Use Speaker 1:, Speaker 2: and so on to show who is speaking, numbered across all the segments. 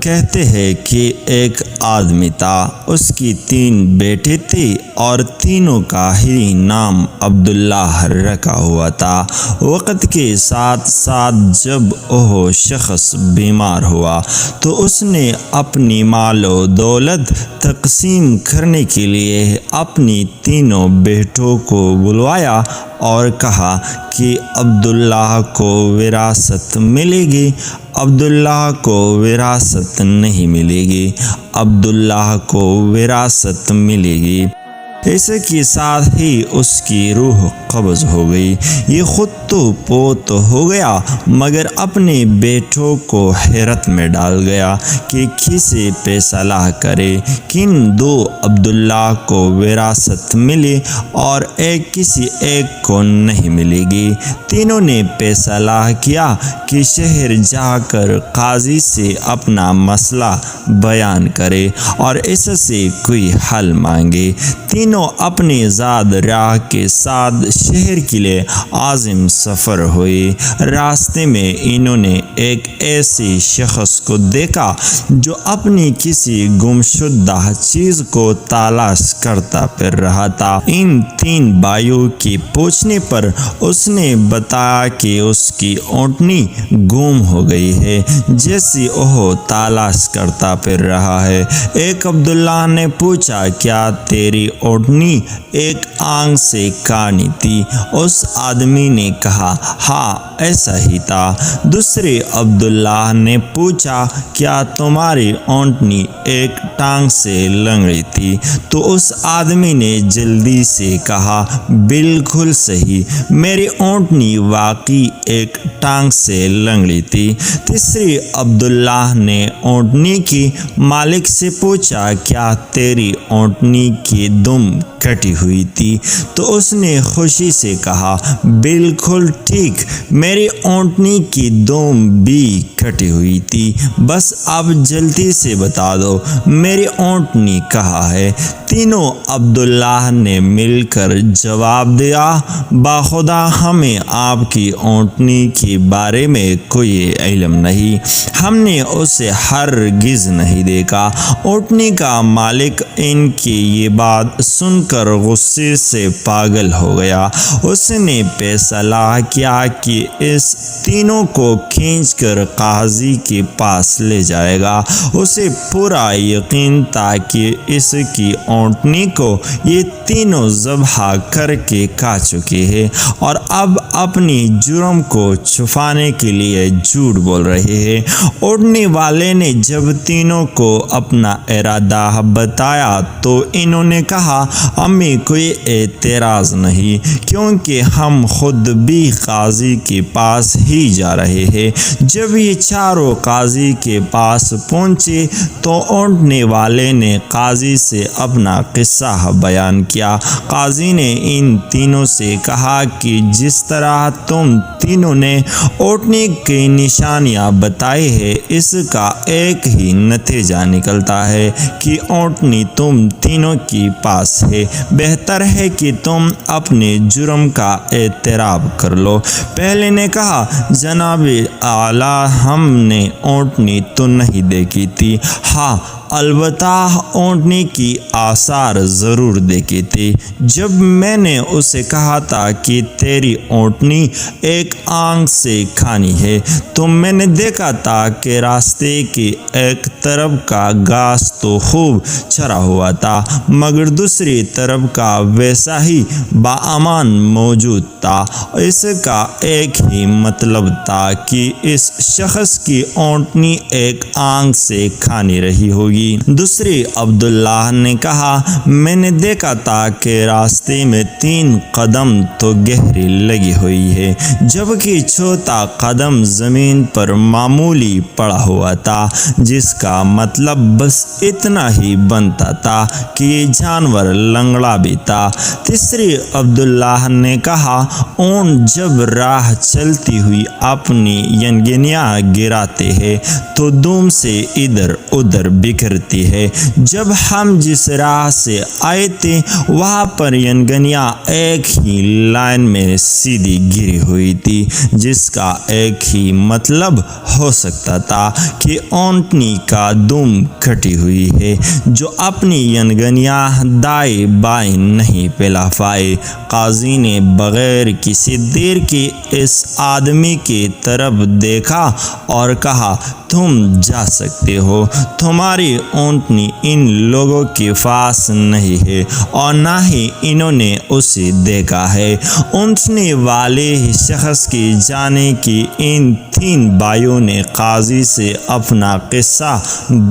Speaker 1: کہتے ہیں کہ ایک آدمی تھا، اس کی 3 بیٹے تھے اور تینوں کا ہی نام عبداللہ رکھا ہوا تھا۔ وقت کے ساتھ ساتھ جب وہ شخص بیمار ہوا تو اس نے اپنی مال و دولت تقسیم کرنے کے لیے اپنی تینوں بیٹوں کو بلوایا اور کہا کہ عبداللہ کو وراثت ملے گی، عبداللہ کو وراثت نہیں ملے گی، عبداللہ کو وراثت ملے گی۔ اس کے ساتھ ہی اس کی روح قبض ہو گئی۔ یہ خود تو فوت ہو گیا مگر اپنے بیٹوں کو حیرت میں ڈال گیا کہ کسے فیصلہ کرے، کن 2 عبداللہ کو وراثت ملے اور کسی ایک کو نہیں ملے گی۔ تینوں نے فیصلہ کیا کہ شہر جا کر قاضی سے اپنا مسئلہ بیان کرے اور اس سے کوئی حل مانگے۔ تینوں اپنی ذات راہ کے ساتھ شہر کے لیے عازم سفر ہوئے۔ راستے میں انہوں نے ایک ایسے شخص کو دیکھا جو اپنی کسی گمشدہ چیز کو تلاش کرتا پھر رہا تھا۔ ان 3 بھائیوں کے پوچھنے پر اس نے بتایا کہ اس کی اونٹنی گم ہو گئی ہے جیسی وہ تلاش کرتا پھر رہا ہے۔ ایک عبداللہ نے پوچھا، کیا تیری اونٹنی ایک آنکھ سے کانی تھی؟ اس آدمی نے کہا، ہاں ایسا ہی تھا۔ دوسرے عبداللہ نے پوچھا، کیا تمہاری اونٹنی ایک ٹانگ سے لنگڑی تھی؟ تو اس آدمی نے جلدی سے کہا، بالکل صحیح، میری اونٹنی واقعی ایک ٹانگ سے لنگڑی تھی۔ تیسرے عبداللہ نے اونٹنی کی مالک سے پوچھا، کیا تیری اونٹنی کی دم کٹی ہوئی تھی؟ تو اس نے خوشی سے کہا، بالکل ٹھیک، میری اونٹنی کی دم بھی کٹی ہوئی تھی، بس اب جلدی سے بتا دو میری اونٹنی کہاں ہے؟ تینوں عبداللہ نے مل کر جواب دیا، بخدا ہمیں آپ کی اونٹنی کے بارے میں کوئی علم نہیں، ہم نے اسے ہرگز نہیں دیکھا۔ اونٹنی کا مالک ان کی یہ بات سن کر غصے سے پاگل ہو گیا۔ اس نے فیصلہ کیا کہ اس تینوں کو کھینچ کر قاضی کے پاس لے جائے گا۔ اسے پورا یقین تھا کہ اس کی اونٹنی کو یہ تینوں ذبح کر کے کھا چکے ہیں اور اب اپنی جرم کو چھپانے کے لیے جھوٹ بول رہے ہیں۔ اونٹنی والے نے جب تینوں کو اپنا ارادہ بتایا تو انہوں نے کہا، ہمیں کوئی اعتراض نہیں، کیونکہ ہم خود بھی قاضی کے پاس ہی جا رہے ہیں۔ جب یہ چاروں قاضی کے پاس پہنچے تو اونٹنی والے نے قاضی سے اپنا قصہ بیان کیا۔ قاضی نے ان تینوں سے کہا کہ جس طرح تم تینوں نے اونٹنی کی نشانیاں بتائی ہیں، اس کا ایک ہی نتیجہ نکلتا ہے کہ اونٹنی تم تینوں کے پاس ہے۔ بہتر ہے کہ تم اپنے جرم کا اعتراف کر لو۔ پہلے نے کہا، جناب اعلیٰ، ہم نے اونٹنی تو نہیں دیکھی تھی، ہاں البتہ اونٹنی کی آثار ضرور دیکھے تھے۔ جب میں نے اسے کہا تھا کہ تیری اونٹنی ایک آنکھ سے کھانی ہے تو میں نے دیکھا تھا کہ راستے کے ایک طرف کا گھاس تو خوب چرا ہوا تھا مگر دوسری طرف کا ویسا ہی باامان موجود تھا۔ اس کا ایک ہی مطلب تھا کہ اس شخص کی اونٹنی ایک آنکھ سے کھانی رہی ہوگی۔ دوسرے عبداللہ نے کہا، میں نے دیکھا تھا کہ راستے میں 3 قدم تو گہری لگی ہوئی ہے جبکہ چوتھا قدم زمین پر معمولی پڑا ہوا تھا، جس کا مطلب بس اتنا ہی بنتا تھا کہ یہ جانور لنگڑا بھی تھا۔ تیسرے عبداللہ نے کہا، اونٹ جب راہ چلتی ہوئی اپنی ینگنیاں گراتے ہیں تو دم سے ادھر ادھر بکھر کرتی ہے۔ جب ہم جس راہ سے آئے تھے وہاں پر ینگنیاں ایک ہی لائن میں سیدھی گری ہوئی تھی، جس کا ایک ہی مطلب ہو سکتا تھا کہ اونٹنی کا دم کٹی ہوئی ہے جو اپنی ینگنیاں دائیں بائیں نہیں پھیلا پائے۔ قاضی نے بغیر کسی دیر کے اس آدمی کی طرف دیکھا اور کہا، تم جا سکتے ہو، تمہاری اونٹنی ان لوگوں کے پاس نہیں ہے اور نہ ہی انہوں نے اسے دیکھا ہے۔ اونٹنی والے شخص کے جانے کی ان 3 بھائیوں نے قاضی سے اپنا قصہ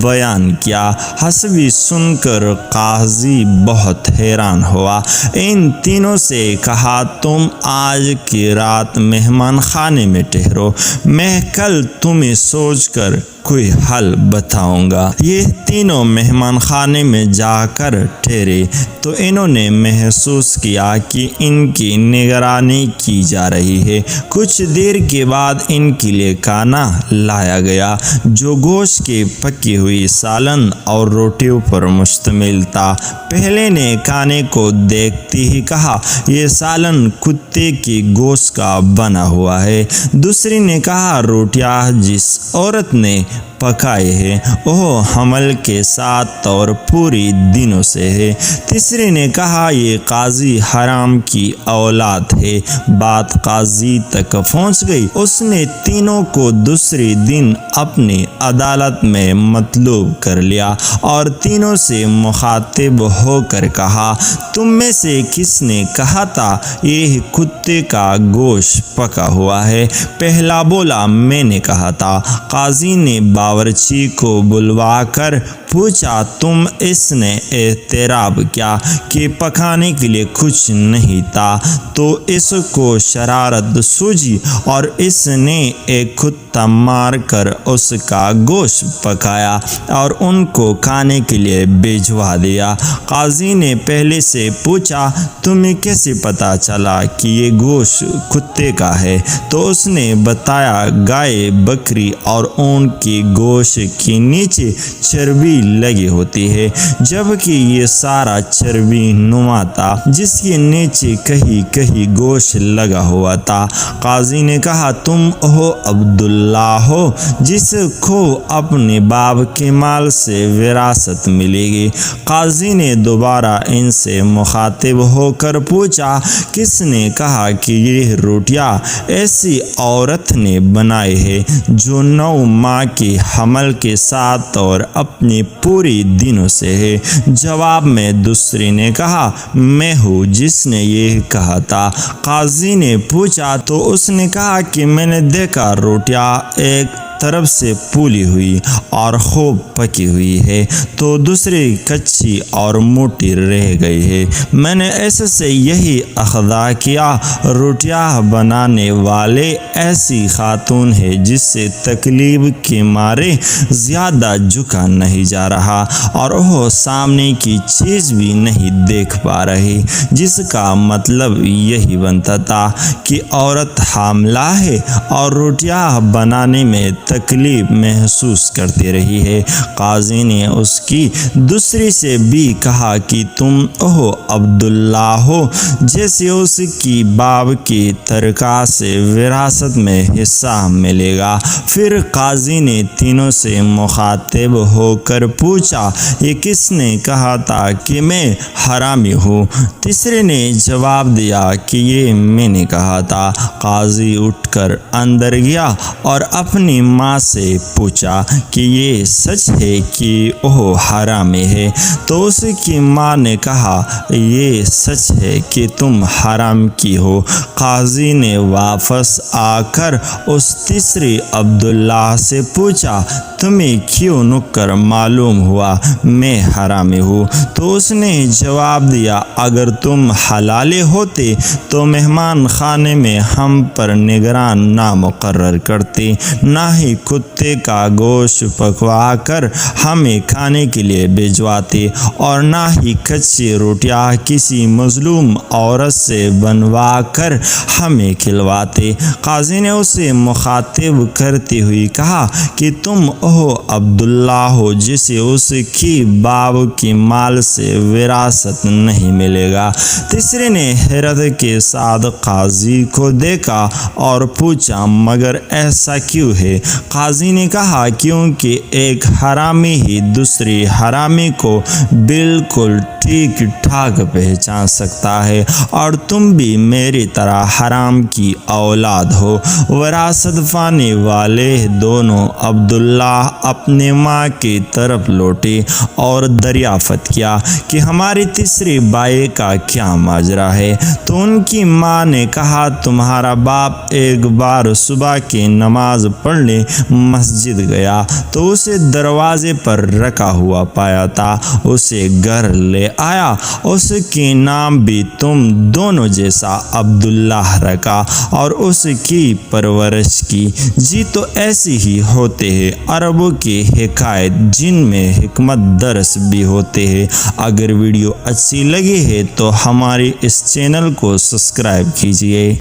Speaker 1: بیان کیا۔ حسبی سن کر قاضی بہت حیران ہوا۔ ان تینوں سے کہا، تم آج کی رات مہمان خانے میں ٹھہرو، میں کل تمہیں سوچ کر کوئی حل بتاؤں گا۔ یہ تینوں مہمان خانے میں جا کر ٹھہرے تو انہوں نے محسوس کیا کہ ان کی نگرانی کی جا رہی ہے۔ کچھ دیر کے بعد ان کے لیے کھانا لایا گیا جو گوشت کی پکی ہوئی سالن اور روٹیوں پر مشتمل تھا۔ پہلے نے کھانے کو دیکھتے ہی کہا، یہ سالن کتے کے گوشت کا بنا ہوا ہے۔ دوسری نے کہا، روٹیاں جس عورت نے پکائے ہیں وہ حمل کے ساتھ اور پوری دنوں سے ہے۔ تیسری نے کہا، یہ قاضی حرام کی اولاد ہے۔ بات قاضی تک پہنچ گئی۔ اس نے تینوں کو دوسرے دن اپنی عدالت میں مطلوب کر لیا اور تینوں سے مخاطب ہو کر کہا، تم میں سے کس نے کہا تھا یہ کتے کا گوشت پکا ہوا ہے؟ پہلا بولا، میں نے کہا تھا۔ قاضی نے باورچی کو بلوا کر پوچھا، تم اس نے اعتراف کیا کہ پکانے کے لیے کچھ نہیں تھا؟ تو اس کو شرارت سوجی اور اس نے ایک کتا مار کر اس کا گوشت پکایا اور ان کو کھانے کے لیے بھجوا دیا۔ قاضی نے پہلے سے پوچھا، تمہیں کیسے پتہ چلا کہ یہ گوشت کتے کا ہے؟ تو اس نے بتایا، گائے، بکری اور اونٹ کے گوشت کے نیچے چربی لگی ہوتی ہے، جبکہ یہ سارا چربی نما تھا جس کے نیچے کہیں کہیں گوشت لگا ہوا تھا۔ قاضی نے کہا، تم ہو عبداللہ ہو جس کو اپنے باپ کے مال سے وراثت ملے گی۔ قاضی نے دوبارہ ان سے مخاطب ہو کر پوچھا، کس نے کہا کہ یہ روٹیاں ایسی عورت نے بنائی ہے جو 9 ماہ کے حمل کے ساتھ اور اپنی پوری دنوں سے ہے؟ جواب میں دوسری نے کہا، میں ہوں جس نے یہ کہا تھا۔ قاضی نے پوچھا تو اس نے کہا کہ میں نے دیکھا روٹیاں ایک طرف سے پھولی ہوئی اور خوب پکی ہوئی ہے تو دوسری کچی اور موٹی رہ گئی ہے۔ میں نے ایسے سے یہی اخذا کیا، روٹیاں بنانے والے ایسی خاتون ہے جس سے تکلیف کے مارے زیادہ جھکا نہیں جا رہا اور وہ سامنے کی چیز بھی نہیں دیکھ پا رہی، جس کا مطلب یہی بنتا تھا کہ عورت حاملہ ہے اور روٹیاں بنانے میں تکلیف محسوس کرتی رہی ہے۔ قاضی نے اس کی دوسری سے بھی کہا کہ تم ہو عبداللہ ہو جیسے اس کی باپ کی ترکہ سے وراثت میں حصہ ملے گا۔ پھر قاضی نے تینوں سے مخاطب ہو کر پوچھا، یہ کس نے کہا تھا کہ میں حرامی ہوں؟ تیسرے نے جواب دیا کہ یہ میں نے کہا تھا۔ قاضی اٹھ کر اندر گیا اور اپنی ماں سے پوچھا کہ یہ سچ ہے کہ وہ حرامی ہے؟ تو اس کی ماں نے کہا، یہ سچ ہے کہ تم حرام کی ہو۔ قاضی نے واپس آ کر اس تیسری عبداللہ سے پوچھا، تمہیں کیوں نکر معلوم ہوا میں حرامی ہوں؟ تو اس نے جواب دیا، اگر تم حلال ہوتے تو مہمان خانے میں ہم پر نگران نہ مقرر کرتے، نہ ہی ہی کتے کا گوشت پکوا کر ہمیں کھانے کے لیے بھجواتے اور نہ ہی کچی روٹیاں کسی مظلوم عورت سے بنوا کر ہمیں کھلواتے۔ قاضی نے اسے مخاطب کرتے ہوئے کہا کہ تم وہ عبداللہ ہو جسے اس کی باپ کے مال سے وراثت نہیں ملے گا۔ تیسرے نے حیرت کے ساتھ قاضی کو دیکھا اور پوچھا مگر ایسا کیوں ہے؟ قاضی نے کہا کیونکہ ایک حرامی ہی دوسری حرامی کو بالکل ٹھیک ٹھاک پہچان سکتا ہے اور تم بھی میری طرح حرام کی اولاد ہو۔ وراثت پانے والے دونوں عبداللہ اپنے ماں کی طرف لوٹے اور دریافت کیا کہ ہماری تیسری بھائی کا کیا ماجرا ہے؟ تو ان کی ماں نے کہا تمہارا باپ ایک بار صبح کی نماز پڑھنے مسجد گیا تو اسے دروازے پر رکھا ہوا پایا تھا، اسے گھر لے آیا، اس کے نام بھی تم دونوں جیسا عبداللہ رکھا اور اس کی پرورش کی۔ جی تو ایسے ہی ہوتے ہیں عربوں کی حکایت جن میں حکمت درس بھی ہوتے ہیں۔ اگر ویڈیو اچھی لگی ہے تو ہمارے اس چینل کو سبسکرائب کیجیے۔